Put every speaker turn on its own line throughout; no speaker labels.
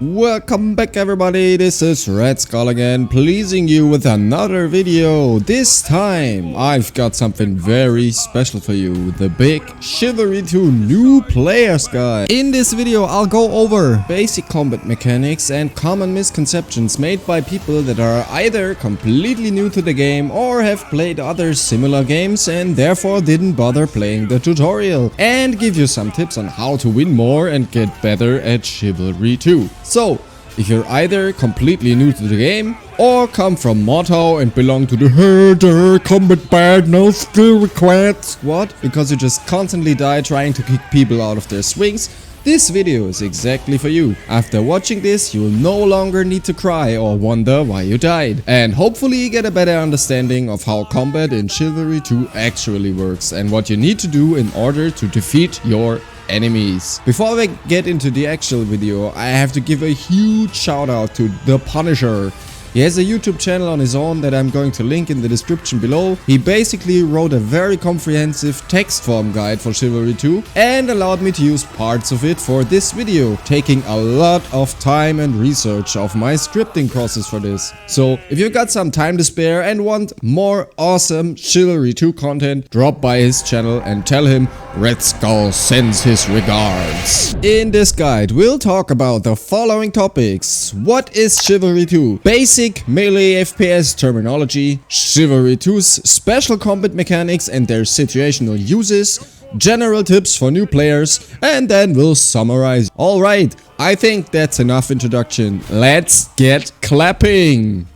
Welcome back everybody, this is Red Skull again, pleasing you with another video. This time I've got something very special for you, the big Chivalry 2 new players guide. In this video I'll go over basic combat mechanics and common misconceptions made by people that are either completely new to the game or have played other similar games and therefore didn't bother playing the tutorial, and give you some tips on how to win more and get better at Chivalry 2. So, if you're either completely new to the game or come from Motto and belong to the herder combat bag no skill required squad because you just constantly die trying to kick people out of their swings, this video is exactly for you. After watching this, you will no longer need to cry or wonder why you died, and hopefully get a better understanding of how combat in Chivalry 2 actually works and what you need to do in order to defeat your enemies. Before we get into the actual video, I have to give a huge shout out to The Punisher. He has a YouTube channel on his own that I'm going to link in the description below. He basically wrote a very comprehensive text form guide for Chivalry 2 and allowed me to use parts of it for this video, taking a lot of time and research of my scripting process for this. So if you've got some time to spare and want more awesome Chivalry 2 content, drop by his channel and tell him Red Skull sends his regards. In this guide we'll talk about the following topics: what is Chivalry 2? Basic Melee FPS terminology, Chivalry 2's special combat mechanics and their situational uses, general tips for new players, and then we'll summarize. Alright, I think that's enough introduction. Let's get clapping!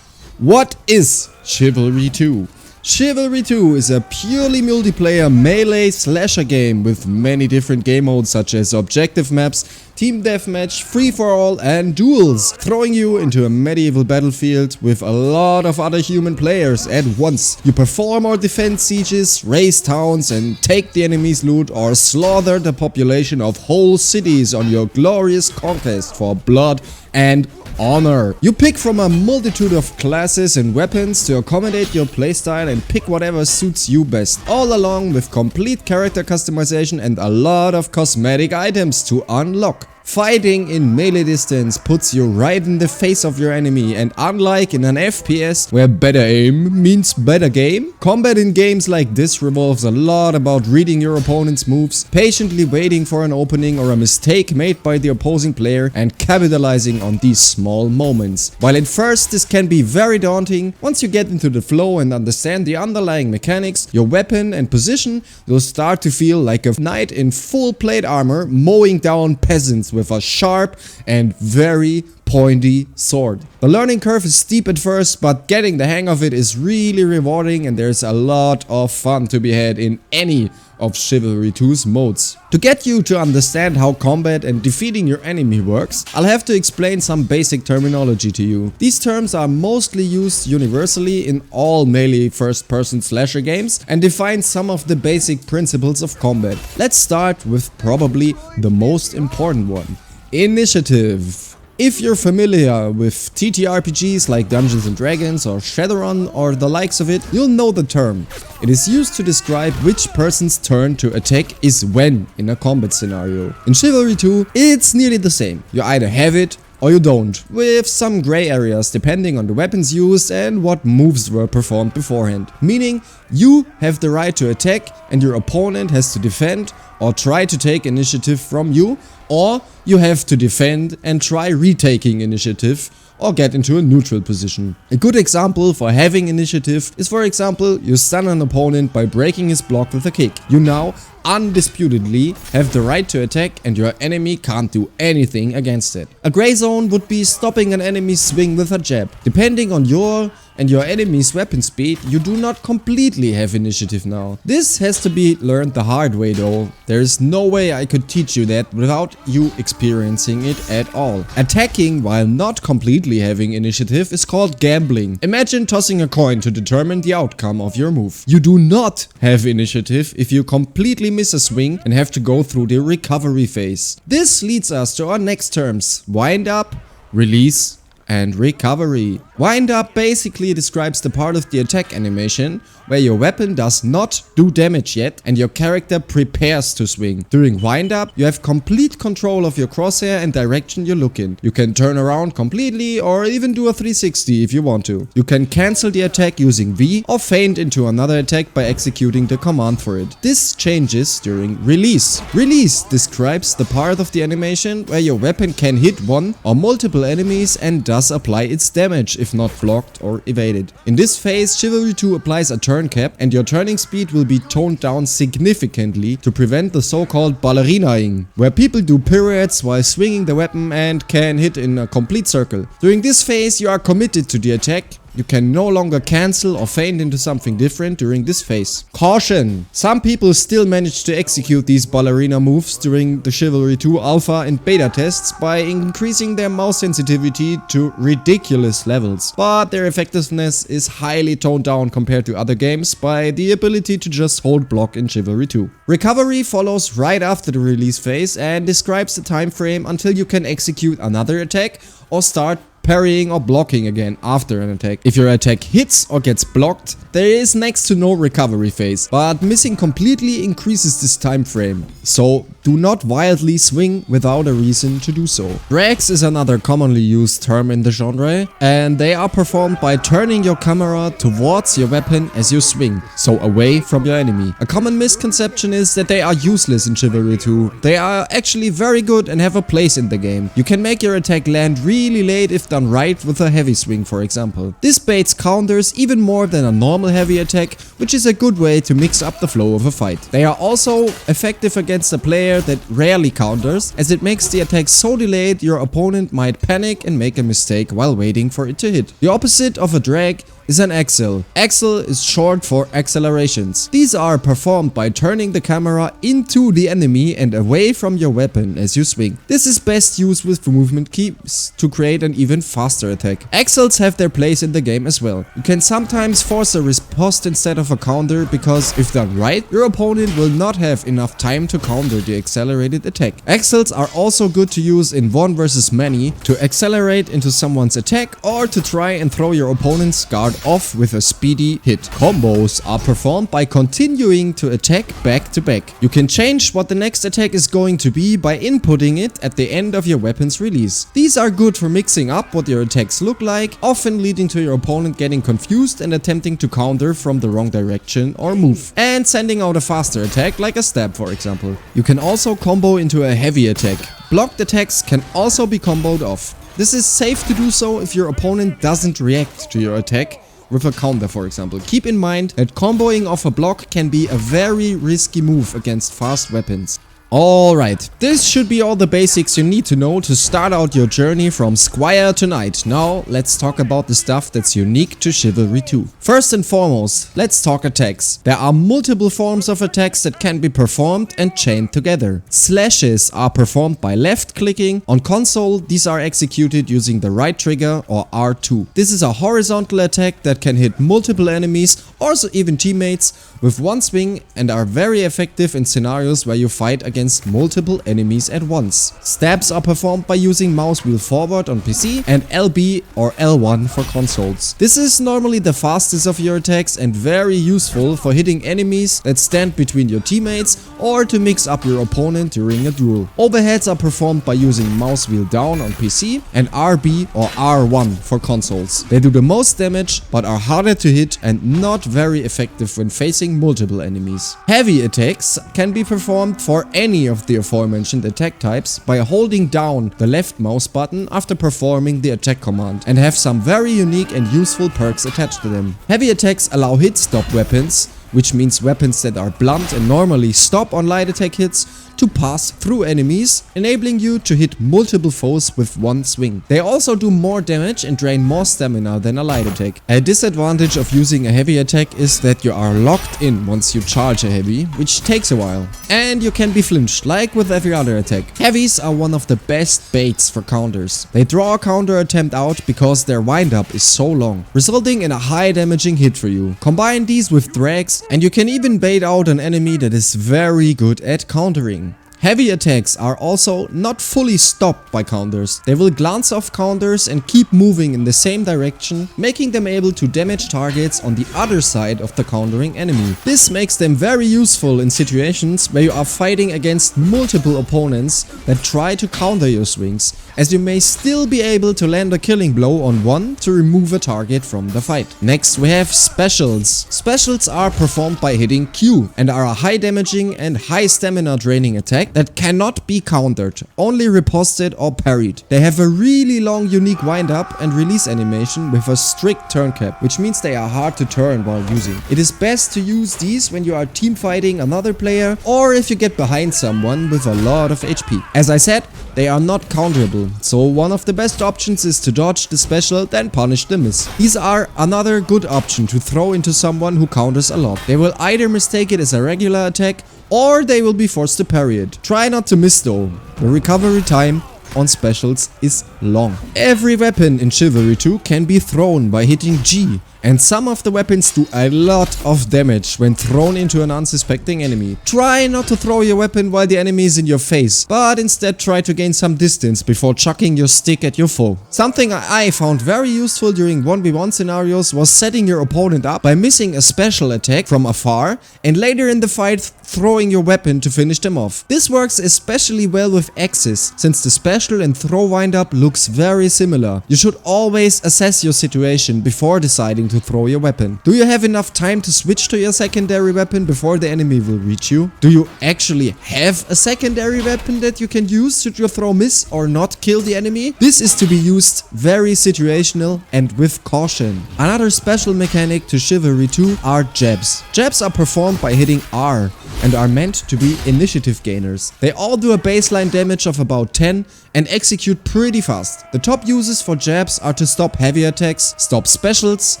What is Chivalry 2? Chivalry 2 is a purely multiplayer melee slasher game with many different game modes such as objective maps, team deathmatch, free-for-all and duels, throwing you into a medieval battlefield with a lot of other human players at once. You perform or defend sieges, raise towns and take the enemy's loot, or slaughter the population of whole cities on your glorious conquest for blood and honor. You pick from a multitude of classes and weapons to accommodate your playstyle and pick whatever suits you best, all along with complete character customization and a lot of cosmetic items to unlock. Fighting in melee distance puts you right in the face of your enemy, and unlike in an FPS where better aim means better game, combat in games like this revolves a lot about reading your opponent's moves, patiently waiting for an opening or a mistake made by the opposing player and capitalizing on these small moments. While at first this can be very daunting, once you get into the flow and understand the underlying mechanics, your weapon and position, you'll start to feel like a knight in full plate armor mowing down peasants with a sharp and very pointy sword. The learning curve is steep at first, but getting the hang of it is really rewarding, and there's a lot of fun to be had in any of Chivalry 2's modes. To get you to understand how combat and defeating your enemy works, I'll have to explain some basic terminology to you. These terms are mostly used universally in all melee first-person slasher games and define some of the basic principles of combat. Let's start with probably the most important one: initiative. If you're familiar with TTRPGs like Dungeons & Dragons or Shadowrun or the likes of it, you'll know the term. It is used to describe which person's turn to attack is when in a combat scenario. In Chivalry 2, it's nearly the same. You either have it or you don't, with some grey areas depending on the weapons used and what moves were performed beforehand. Meaning, you have the right to attack and your opponent has to defend or try to take initiative from you, or you have to defend and try retaking initiative or get into a neutral position. A good example for having initiative is, for example, you stun an opponent by breaking his block with a kick. You now undisputedly have the right to attack and your enemy can't do anything against it. A grey zone would be stopping an enemy's swing with a jab. Depending on your and your enemy's weapon speed, you do not completely have initiative now. This has to be learned the hard way though. There is no way I could teach you that without you experiencing it at all. Attacking while not completely having initiative is called gambling. Imagine tossing a coin to determine the outcome of your move. You do not have initiative if you completely miss a swing and have to go through the recovery phase. This leads us to our next terms: wind up, release, and recovery. Wind up basically describes the part of the attack animation where your weapon does not do damage yet and your character prepares to swing. During wind up, you have complete control of your crosshair and direction you look in. You can turn around completely or even do a 360 if you want to. You can cancel the attack using V or feint into another attack by executing the command for it. This changes during release. Release describes the part of the animation where your weapon can hit one or multiple enemies and does apply its damage if not blocked or evaded. In this phase, Chivalry 2 applies a turn cap and your turning speed will be toned down significantly to prevent the so-called ballerinaing, where people do pirouettes while swinging the weapon and can hit in a complete circle. During this phase, you are committed to the attack. You can no longer cancel or feint into something different during this phase. Caution! Some people still manage to execute these ballerina moves during the Chivalry 2 alpha and beta tests by increasing their mouse sensitivity to ridiculous levels, but their effectiveness is highly toned down compared to other games by the ability to just hold block in Chivalry 2. Recovery follows right after the release phase and describes the time frame until you can execute another attack or start parrying or blocking again after an attack. If your attack hits or gets blocked, there is next to no recovery phase, but missing completely increases this time frame. So do not wildly swing without a reason to do so. Drags is another commonly used term in the genre, and they are performed by turning your camera towards your weapon as you swing, so away from your enemy. A common misconception is that they are useless in Chivalry 2. They are actually very good and have a place in the game. You can make your attack land really late if done right with a heavy swing, for example. This baits counters even more than a normal heavy attack, which is a good way to mix up the flow of a fight. They are also effective against a player that rarely counters, as it makes the attack so delayed your opponent might panic and make a mistake while waiting for it to hit. The opposite of a drag is an axle. Axle is short for accelerations. These are performed by turning the camera into the enemy and away from your weapon as you swing. This is best used with movement keys to create an even faster attack. Axles have their place in the game as well. You can sometimes force a riposte instead of a counter because if done right, your opponent will not have enough time to counter the accelerated attack. Axles are also good to use in one versus many to accelerate into someone's attack or to try and throw your opponent's guard off with a speedy hit. Combos are performed by continuing to attack back to back. You can change what the next attack is going to be by inputting it at the end of your weapon's release. These are good for mixing up what your attacks look like, often leading to your opponent getting confused and attempting to counter from the wrong direction or move, and sending out a faster attack like a stab, for example. You can also combo into a heavy attack. Blocked attacks can also be comboed off. This is safe to do so if your opponent doesn't react to your attack with a counter, for example. Keep in mind that comboing off a block can be a very risky move against fast weapons. Alright, this should be all the basics you need to know to start out your journey from Squire to Knight. Now, let's talk about the stuff that's unique to Chivalry 2. First and foremost, let's talk attacks. There are multiple forms of attacks that can be performed and chained together. Slashes are performed by left clicking. On console, these are executed using the right trigger or R2. This is a horizontal attack that can hit multiple enemies or even teammates with one swing and are very effective in scenarios where you fight against multiple enemies at once. Stabs are performed by using mouse wheel forward on PC and LB or L1 for consoles. This is normally the fastest of your attacks and very useful for hitting enemies that stand between your teammates or to mix up your opponent during a duel. Overheads are performed by using mouse wheel down on PC and RB or R1 for consoles. They do the most damage but are harder to hit and not very effective when facing multiple enemies. Heavy attacks can be performed for any of the aforementioned attack types by holding down the left mouse button after performing the attack command and have some very unique and useful perks attached to them. Heavy attacks allow hit stop weapons, which means weapons that are blunt and normally stop on light attack hits, to pass through enemies, enabling you to hit multiple foes with one swing. They also do more damage and drain more stamina than a light attack. A disadvantage of using a heavy attack is that you are locked in once you charge a heavy, which takes a while, and you can be flinched like with every other attack. Heavies are one of the best baits for counters. They draw a counter attempt out because their windup is so long, resulting in a high damaging hit for you. Combine these with drags and you can even bait out an enemy that is very good at countering. Heavy attacks are also not fully stopped by counters. They will glance off counters and keep moving in the same direction, making them able to damage targets on the other side of the countering enemy. This makes them very useful in situations where you are fighting against multiple opponents that try to counter your swings, as you may still be able to land a killing blow on one to remove a target from the fight. Next we have specials. Specials are performed by hitting Q and are a high damaging and high stamina draining attack that cannot be countered, only riposted or parried. They have a really long unique wind up and release animation with a strict turn cap, which means they are hard to turn while using. It is best to use these when you are team fighting another player or if you get behind someone with a lot of HP. As I said, they are not counterable, so one of the best options is to dodge the special, then punish the miss. These are another good option to throw into someone who counters a lot. They will either mistake it as a regular attack or they will be forced to parry it. Try not to miss though. The recovery time on specials is long. Every weapon in Chivalry 2 can be thrown by hitting G, and some of the weapons do a lot of damage when thrown into an unsuspecting enemy. Try not to throw your weapon while the enemy is in your face, but instead try to gain some distance before chucking your stick at your foe. Something I found very useful during 1v1 scenarios was setting your opponent up by missing a special attack from afar and later in the fight throwing your weapon to finish them off. This works especially well with axes, since the special and throw windup looks very similar. You should always assess your situation before deciding to throw your weapon. Do you have enough time to switch to your secondary weapon before the enemy will reach you? Do you actually have a secondary weapon that you can use should your throw miss or not kill the enemy? This is to be used very situational and with caution. Another special mechanic to Chivalry 2 are jabs. Jabs are performed by hitting R and are meant to be initiative gainers. They all do a baseline damage of about 10 and execute pretty fast. The top uses for jabs are to stop heavy attacks, stop specials,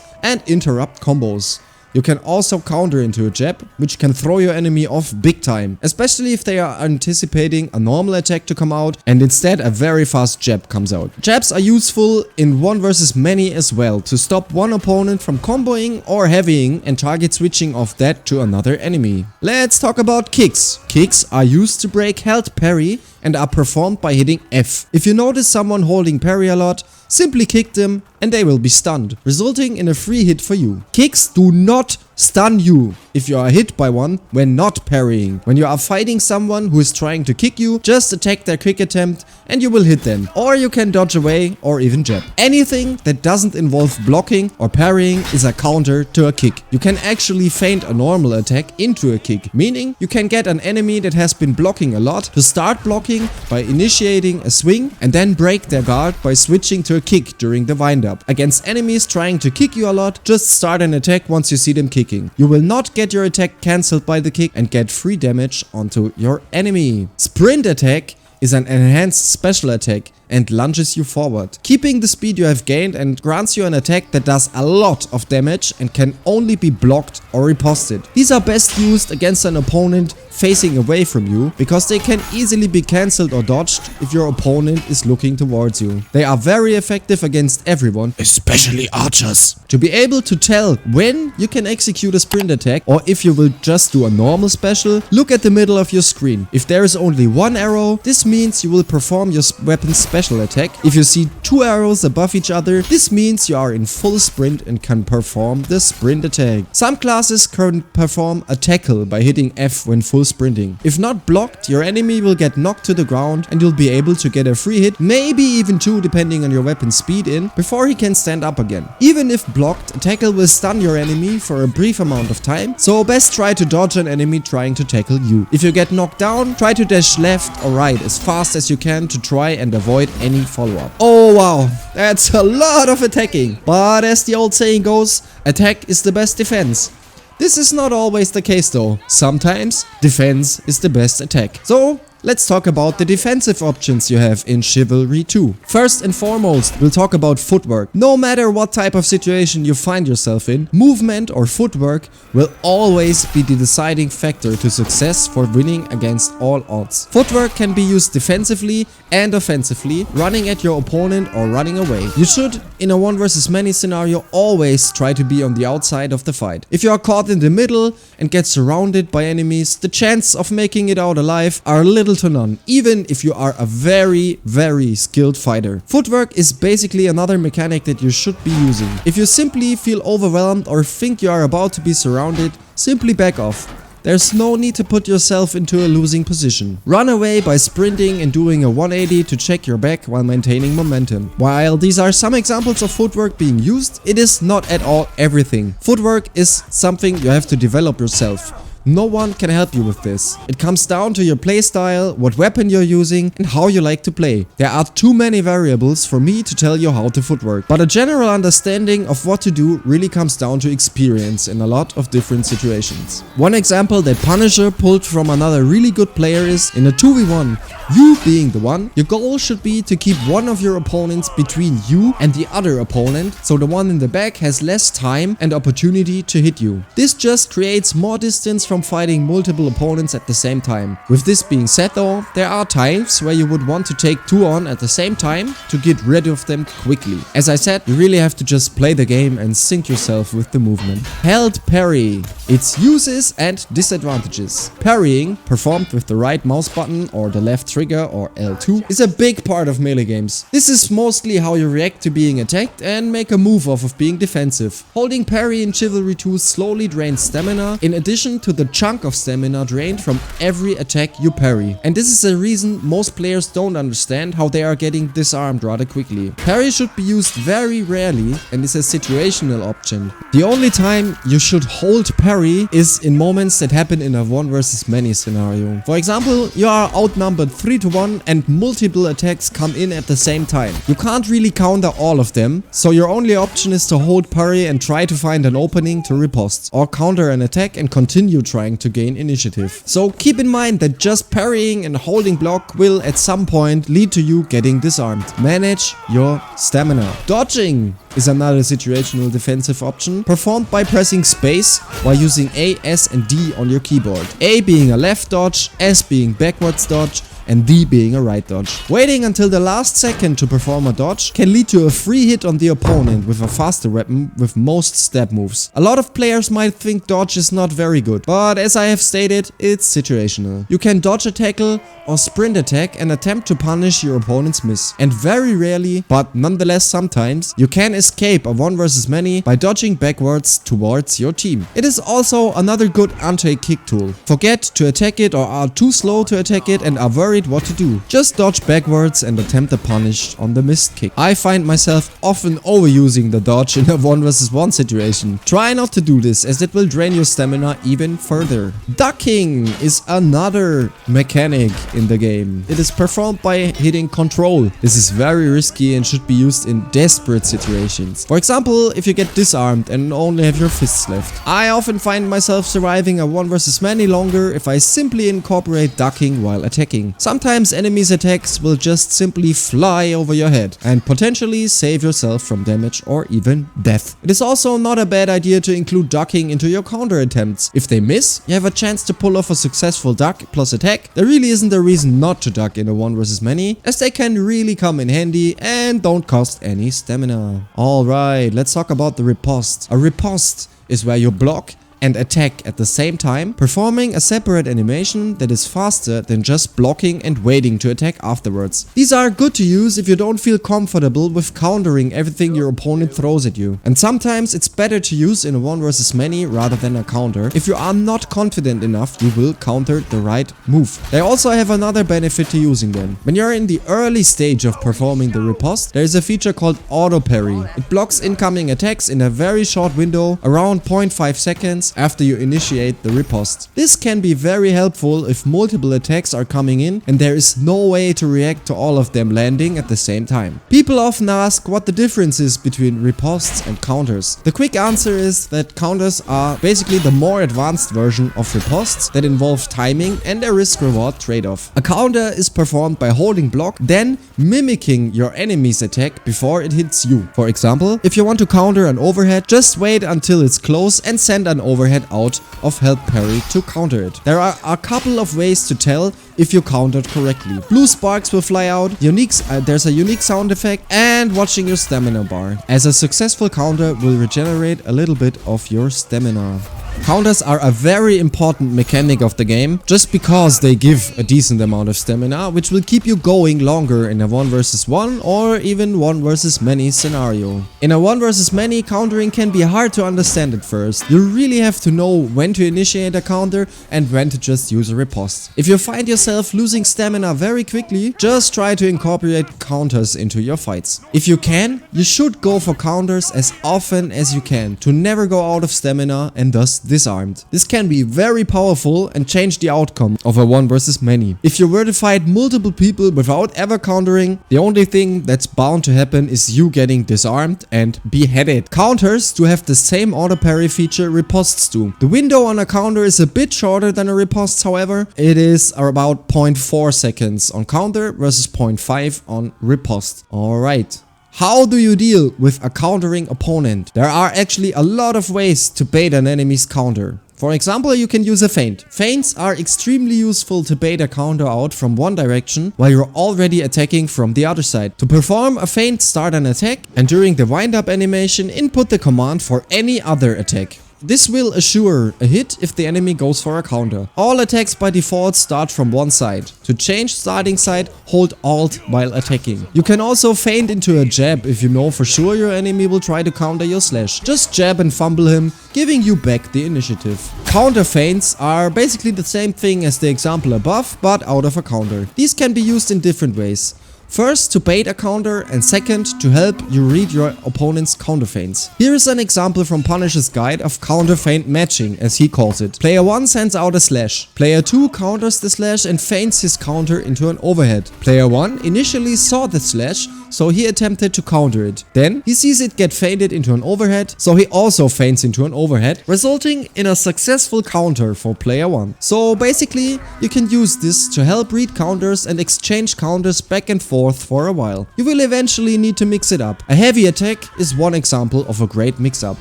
and interrupt combos. You can also counter into a jab, which can throw your enemy off big time, especially if they are anticipating a normal attack to come out and instead a very fast jab comes out. Jabs are useful in 1 versus many as well, to stop one opponent from comboing or heavying and target switching off that to another enemy. Let's talk about kicks. Kicks are used to break held parry and are performed by hitting F. If you notice someone holding parry a lot, simply kick them and they will be stunned, resulting in a free hit for you. Kicks do not stun you if you are hit by one when not parrying. When you are fighting someone who is trying to kick you, just attack their kick attempt and you will hit them. Or you can dodge away or even jab. Anything that doesn't involve blocking or parrying is a counter to a kick. You can actually feint a normal attack into a kick, meaning you can get an enemy that has been blocking a lot to start blocking by initiating a swing and then break their guard by switching to a kick during the windup. Against enemies trying to kick you a lot, just start an attack once you see them kicking. You will not get your attack cancelled by the kick and get free damage onto your enemy. Sprint attack is an enhanced special attack and lunges you forward, keeping the speed you have gained, and grants you an attack that does a lot of damage and can only be blocked or riposted. These are best used against an opponent facing away from you, because they can easily be cancelled or dodged if your opponent is looking towards you. They are very effective against everyone, especially archers. To be able to tell when you can execute a sprint attack or if you will just do a normal special, look at the middle of your screen. If there is only one arrow, this means you will perform your weapon's special attack. If you see 2 arrows above each other, this means you are in full sprint and can perform the sprint attack. Some classes can perform a tackle by hitting F when full sprinting. If not blocked, your enemy will get knocked to the ground and you'll be able to get a free hit, maybe even 2 depending on your weapon's speed in, before he can stand up again. Even if blocked, a tackle will stun your enemy for a brief amount of time, so best try to dodge an enemy trying to tackle you. If you get knocked down, try to dash left or right as fast as you can to try and avoid any follow-up. Oh wow, that's a lot of attacking. But as the old saying goes, attack is the best defense. This is not always the case though. Sometimes defense is the best attack. So let's talk about the defensive options you have in Chivalry 2. First and foremost, we'll talk about footwork. No matter what type of situation you find yourself in, movement or footwork will always be the deciding factor to success for winning against all odds. Footwork can be used defensively and offensively, running at your opponent or running away. You should, in a 1 versus many scenario, always try to be on the outside of the fight. If you are caught in the middle and get surrounded by enemies, the chance of making it out alive are a little little to none, even if you are a very skilled fighter. Footwork is basically another mechanic that you should be using. If you simply feel overwhelmed or think you are about to be surrounded, simply back off. There's no need to put yourself into a losing position. Run away by sprinting and doing a 180 to check your back while maintaining momentum. While these are some examples of footwork being used, it is not at all everything. Footwork is something you have to develop yourself. No one can help you with this. It comes down to your playstyle, what weapon you're using, and how you like to play. There are too many variables for me to tell you how to footwork, but a general understanding of what to do really comes down to experience in a lot of different situations. One example that Punisher pulled from another really good player is in a 2v1. You being the one, your goal should be to keep one of your opponents between you and the other opponent, so the one in the back has less time and opportunity to hit you. This just creates more distance from fighting multiple opponents at the same time. With this being said though, there are times where you would want to take two on at the same time to get rid of them quickly. As I said, you really have to just play the game and sync yourself with the movement. Held parry. Its uses and disadvantages. Parrying, performed with the right mouse button or the left trigger or L2, is a big part of melee games. This is mostly how you react to being attacked and make a move off of being defensive. Holding parry in Chivalry 2 slowly drains stamina, in addition to the chunk of stamina drained from every attack you parry. And this is a reason most players don't understand how they are getting disarmed rather quickly. Parry should be used very rarely and is a situational option. The only time you should hold parry is in moments that happen in a 1 versus many scenario. For example, you are outnumbered 3 to 1 and multiple attacks come in at the same time. You can't really counter all of them, so your only option is to hold parry and try to find an opening to riposte, or counter an attack and continue trying to gain initiative. So keep in mind that just parrying and holding block will at some point lead to you getting disarmed. Manage your stamina. Dodging is another situational defensive option, performed by pressing space while using A, S and D on your keyboard. A being a left dodge, S being backwards dodge, and D being a right dodge. Waiting until the last second to perform a dodge can lead to a free hit on the opponent with a faster weapon with most stab moves. A lot of players might think dodge is not very good, but as I have stated, it's situational. You can dodge a tackle or sprint attack and attempt to punish your opponent's miss. And very rarely, but nonetheless sometimes, you can escape a 1 versus many by dodging backwards towards your team. It is also another good anti-kick tool. Forget to attack it or are too slow to attack it and are worried what to do. Just dodge backwards and attempt a punish on the missed kick. I find myself often overusing the dodge in a 1 versus 1 situation. Try not to do this as it will drain your stamina even further. Ducking is another mechanic in the game. It is performed by hitting control. This is very risky and should be used in desperate situations. For example, if you get disarmed and only have your fists left. I often find myself surviving a 1 versus many longer if I simply incorporate ducking while attacking. Sometimes enemies' attacks will just simply fly over your head and potentially save yourself from damage or even death. It is also not a bad idea to include ducking into your counter attempts. If they miss, you have a chance to pull off a successful duck plus attack. There really isn't a reason not to duck in a 1 versus many, as they can really come in handy and don't cost any stamina. Alright, let's talk about the riposte. A riposte is where you block and attack at the same time, performing a separate animation that is faster than just blocking and waiting to attack afterwards. These are good to use if you don't feel comfortable with countering everything your opponent throws at you. And sometimes it's better to use in a 1 versus many rather than a counter. If you are not confident enough, you will counter the right move. They also have another benefit to using them. When you're in the early stage of performing the riposte, there is a feature called auto parry. It blocks incoming attacks in a very short window, around 0.5 seconds, after you initiate the riposte. This can be very helpful if multiple attacks are coming in and there is no way to react to all of them landing at the same time. People often ask what the difference is between ripostes and counters. The quick answer is that counters are basically the more advanced version of ripostes that involve timing and a risk-reward trade-off. A counter is performed by holding block, then mimicking your enemy's attack before it hits you. For example, if you want to counter an overhead, just wait until it's close and send an overhead out of held parry to counter it. There are a couple of ways to tell if you countered correctly. Blue sparks will fly out, there's a unique sound effect, and watching your stamina bar, as a successful counter will regenerate a little bit of your stamina. Counters are a very important mechanic of the game, just because they give a decent amount of stamina, which will keep you going longer in a 1 versus 1 or even 1 versus many scenario. In a 1 versus many, countering can be hard to understand at first. You really have to know when to initiate a counter and when to just use a riposte. If you find yourself losing stamina very quickly, just try to incorporate counters into your fights. If you can, you should go for counters as often as you can to never go out of stamina and thus disarmed. This can be very powerful and change the outcome of a 1 versus many. If you were to fight multiple people without ever countering, the only thing that's bound to happen is you getting disarmed and beheaded. Counters do have the same auto parry feature ripostes do. The window on a counter is a bit shorter than a riposte, however. It is about 0.4 seconds on counter versus 0.5 on riposte. Alright. How do you deal with a countering opponent? There are actually a lot of ways to bait an enemy's counter. For example, you can use a feint. Feints are extremely useful to bait a counter out from one direction while you're already attacking from the other side. To perform a feint, start an attack and during the wind-up animation input the command for any other attack. This will assure a hit if the enemy goes for a counter. All attacks by default start from one side. To change starting side, hold Alt while attacking. You can also feint into a jab if you know for sure your enemy will try to counter your slash. Just jab and fumble him, giving you back the initiative. Counter feints are basically the same thing as the example above, but out of a counter. These can be used in different ways. First, to bait a counter, and second, to help you read your opponent's counter feints. Here is an example from Punisher's guide of counter feint matching, as he calls it. Player 1 sends out a slash. Player 2 counters the slash and feints his counter into an overhead. Player 1 initially saw the slash, so he attempted to counter it. Then, he sees it get feinted into an overhead, so he also feints into an overhead, resulting in a successful counter for player 1. So basically, you can use this to help read counters and exchange counters back and forth for a while. You will eventually need to mix it up. A heavy attack is one example of a great mix-up.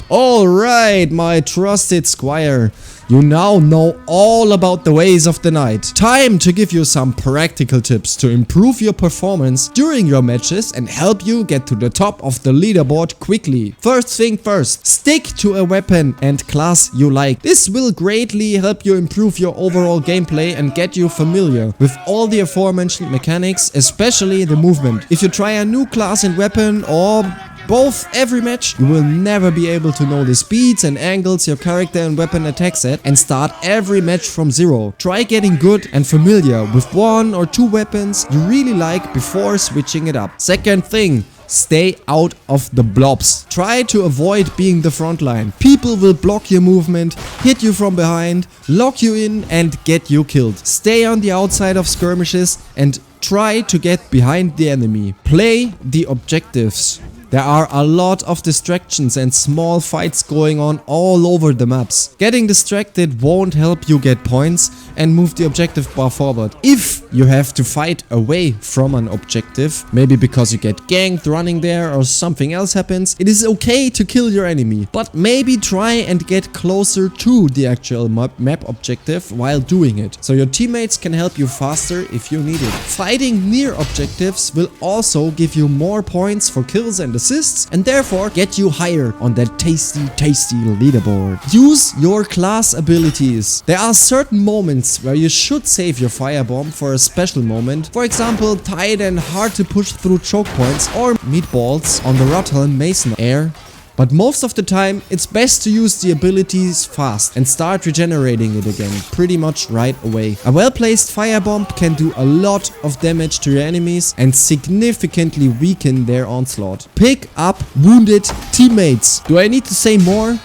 Alright, my trusted squire. You now know all about the ways of the knight. Time to give you some practical tips to improve your performance during your matches and help you get to the top of the leaderboard quickly. First thing first, stick to a weapon and class you like. This will greatly help you improve your overall gameplay and get you familiar with all the aforementioned mechanics, especially the movement. If you try a new class and weapon or both every match, you will never be able to know the speeds and angles your character and weapon attacks at and start every match from zero. Try getting good and familiar with 1 or 2 weapons you really like before switching it up. Second thing, stay out of the blobs. Try to avoid being the front line. People will block your movement, hit you from behind, lock you in and get you killed. Stay on the outside of skirmishes and try to get behind the enemy. Play the objectives. There are a lot of distractions and small fights going on all over the maps. Getting distracted won't help you get points and move the objective bar forward. If you have to fight away from an objective, maybe because you get ganked running there or something else happens, it is okay to kill your enemy, but maybe try and get closer to the actual map objective while doing it, so your teammates can help you faster if you need it. Fighting near objectives will also give you more points for kills and assists and therefore get you higher on that tasty leaderboard. Use your class abilities. There are certain moments where you should save your firebomb for a special moment. For example, tight and hard to push through choke points or meatballs on the Rudhelm Mason Heir. But most of the time, it's best to use the abilities fast and start regenerating it again pretty much right away. A well-placed firebomb can do a lot of damage to your enemies and significantly weaken their onslaught. Pick up wounded teammates. Do I need to say more?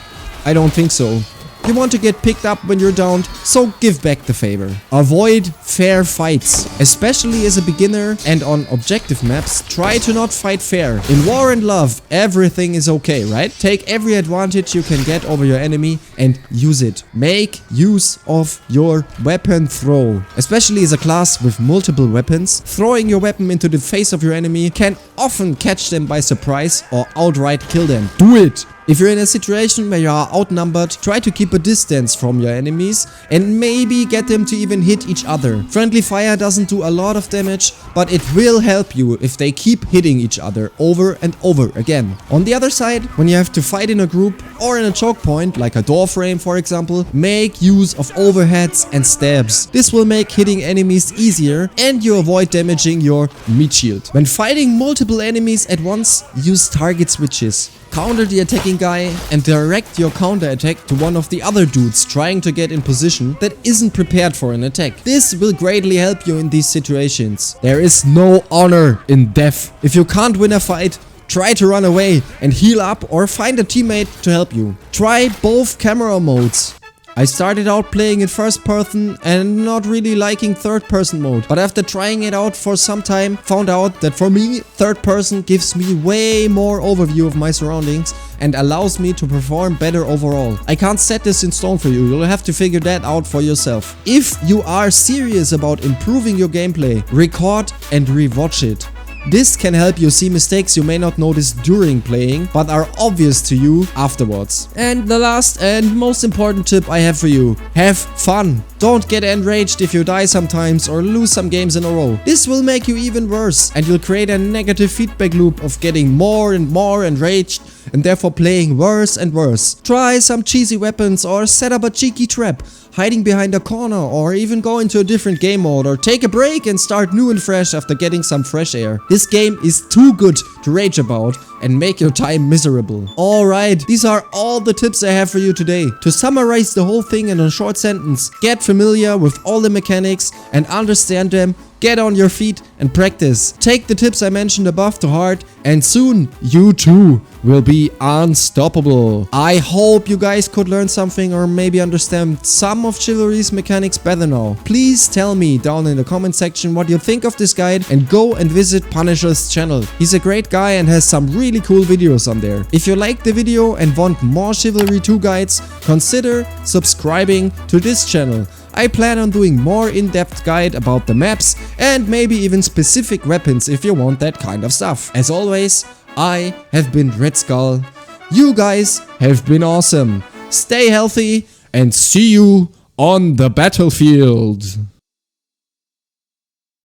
I don't think so. You want to get picked up when you're downed, so give back the favor. Avoid fair fights. Especially as a beginner and on objective maps, try to not fight fair. In War and Love, everything is okay, right? Take every advantage you can get over your enemy and use it. Make use of your weapon throw. Especially as a class with multiple weapons, throwing your weapon into the face of your enemy can often catch them by surprise or outright kill them. Do it! If you're in a situation where you are outnumbered, try to keep a distance from your enemies and maybe get them to even hit each other. Friendly fire doesn't do a lot of damage, but it will help you if they keep hitting each other over and over again. On the other side, when you have to fight in a group, or in a choke point, like a door frame for example, make use of overheads and stabs. This will make hitting enemies easier and you avoid damaging your meat shield. When fighting multiple enemies at once, use target switches. Counter the attacking guy and direct your counter attack to one of the other dudes trying to get in position that isn't prepared for an attack. This will greatly help you in these situations. There is no honor in death. If you can't win a fight, try to run away and heal up or find a teammate to help you. Try both camera modes. I started out playing in first person and not really liking third person mode, but after trying it out for some time, found out that for me, third person gives me way more overview of my surroundings and allows me to perform better overall. I can't set this in stone for you, you'll have to figure that out for yourself. If you are serious about improving your gameplay, record and rewatch it. This can help you see mistakes you may not notice during playing, but are obvious to you afterwards. And the last and most important tip I have for you: have fun. Don't get enraged if you die sometimes or lose some games in a row. This will make you even worse and you'll create a negative feedback loop of getting more and more enraged and therefore playing worse and worse. Try some cheesy weapons or set up a cheeky trap, hiding behind a corner, or even go into a different game mode or take a break and start new and fresh after getting some fresh air. This game is too good to rage about and make your time miserable. Alright, these are all the tips I have for you today. To summarize the whole thing in a short sentence: get familiar with all the mechanics and understand them. Get on your feet and practice. Take the tips I mentioned above to heart and soon you too will be unstoppable. I hope you guys could learn something or maybe understand some of Chivalry's mechanics better now. Please tell me down in the comment section what you think of this guide and go and visit Punisher's channel. He's a great guy and has some really cool videos on there. If you liked the video and want more Chivalry 2 guides, consider subscribing to this channel. I plan on doing more in-depth guide about the maps and maybe even specific weapons if you want that kind of stuff. As always, I have been Red Skull. You guys have been awesome. Stay healthy and see you on the battlefield.